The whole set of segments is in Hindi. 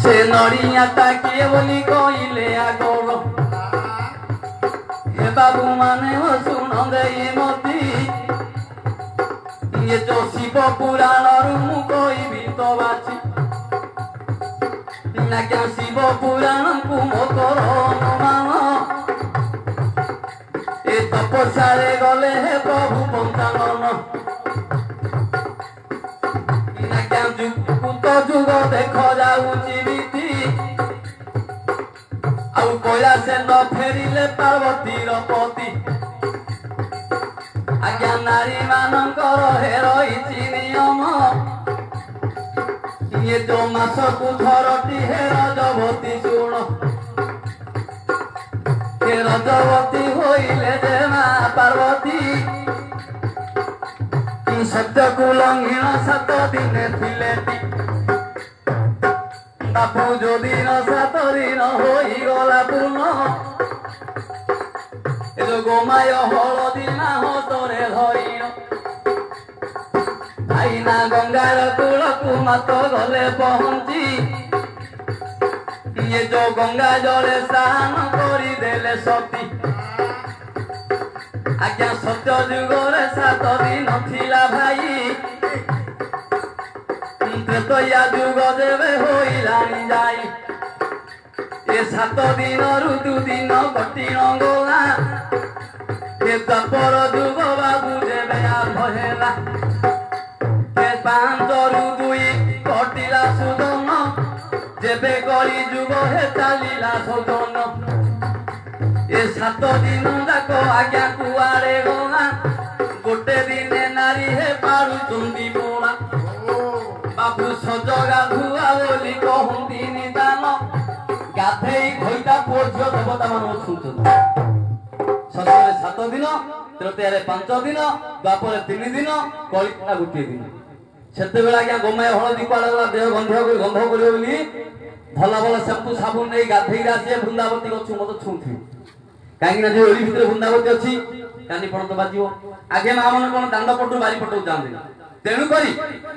से नड़िया ताकिए बोली कहले आगर हे बाबू माने शुण दे मती ये जो शिव पुराण मु कहबी तो बाची ना क्या शिव पुराण को मोर मान ए तपस्या गले हे प्रभु पंचानन ना क्या जुग जुग देख जाऊची बीती आउ कैलासे न फेरिले पार्वतीर पति आज्ञा नारी मानकर हे रही नियम ये जो मास को थरटी हे रजवती शुण हे रजवती होइले जे माँ पार्वती सत्य को लंघिण 7 दिन थिले बापू जो दिन 7 दिन होई गला पूर्ण ए जो गोमाय हलदी ना हतरे धरिण आईना गंगार कूल को मत गले पहुंची ये जो गंगा जले स्नान करी देले सती आज्ञा सत्य जुगरे 7 दिन थिला भाई त्रेतया जुग देवे होइलानी जाई ए 7 दिन रु 2 दिन कटिण गला ए द्वापर जुग बाबू जेबे आरंभ हेला ए 5 रु 2 कटिला सुदन जेबे कली जुग हे चालिला सदन ए 7 दिन जाक आज्ञा कुआरे गला गोटे दिने नारी हे पारु चुंदी पोड़ा बाबू सज गाधुआ बोली कहती निदान गाधे खईटा पुओ झील देवता मान छुंचुं सजरे 7 दिन तृतीय 5 दिन द्वापर 3 दिन कलिका गोटे दिन सेते बेला क्या गोमाय हलदी पाड़ गला देह गंध करियो बोली भला भला शैम्पू साबुन नहीं गाधे आसी वृंदावती गछु मत छुंथि कहीं ना जो ओली भितर वृंदावती अच्छी कानी पण तो बाजियो आगे मां मन कोन दांड पटु बारी पटु जांदे तेणु करी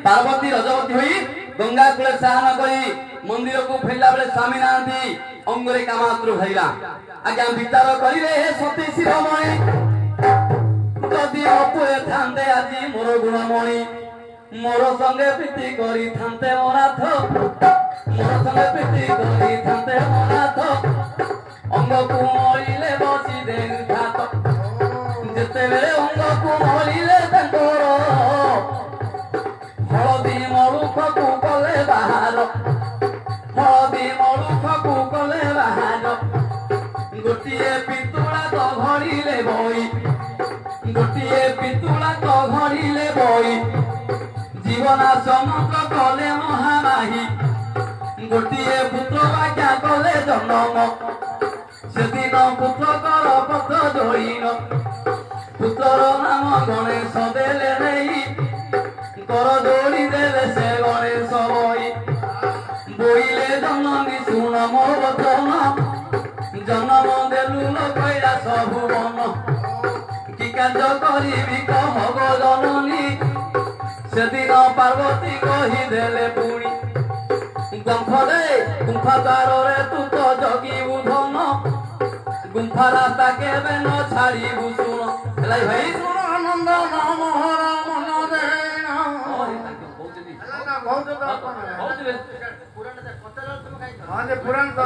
पार्वती रजवती होई गंगा कूले स्नान करी मंदिर को फेरला बेले स्वामी नांदी अंगरे कामात्र भैला आज्ञा विचार करी रे हे सती शिरोमणि जदि अपुए थांदे आजी मोर गुणमणि मोर संगे प्रीति करी थांते मोनाथ मोर संगे प्रीति करी थांते मोनाथ अंग को मळिले बसी दे घात जेते बेले अंग को मळिले तांकर हलदी मरुख को कले बाहर हलदी मरुख को कले बाहर गोटिए पितुला तो घड़ीले बई गोटिए पितुला तो घड़ीले बई जीवना समग्र कले महामाही गोटिए पुत्र बाक्या कले जन्म सेदिन पुत्रकर पथ जोईन पुत्रर नाम गणेश देले नहीं कर जोड़ी देले से गणेश बई बोइले जननी शुण मो वचन जन्म देलु न कैला सबु मन कि कार्य करिबि कह गो जननी सेदिन पार्वती कही देले पुणी गुंफा द्वार रे तू तो जगिबु धन गुंफा रास्ता केबे न छाड़िबु शुण हेलाई भाई शुण आनंद नाम हरा मन दे पुराण तो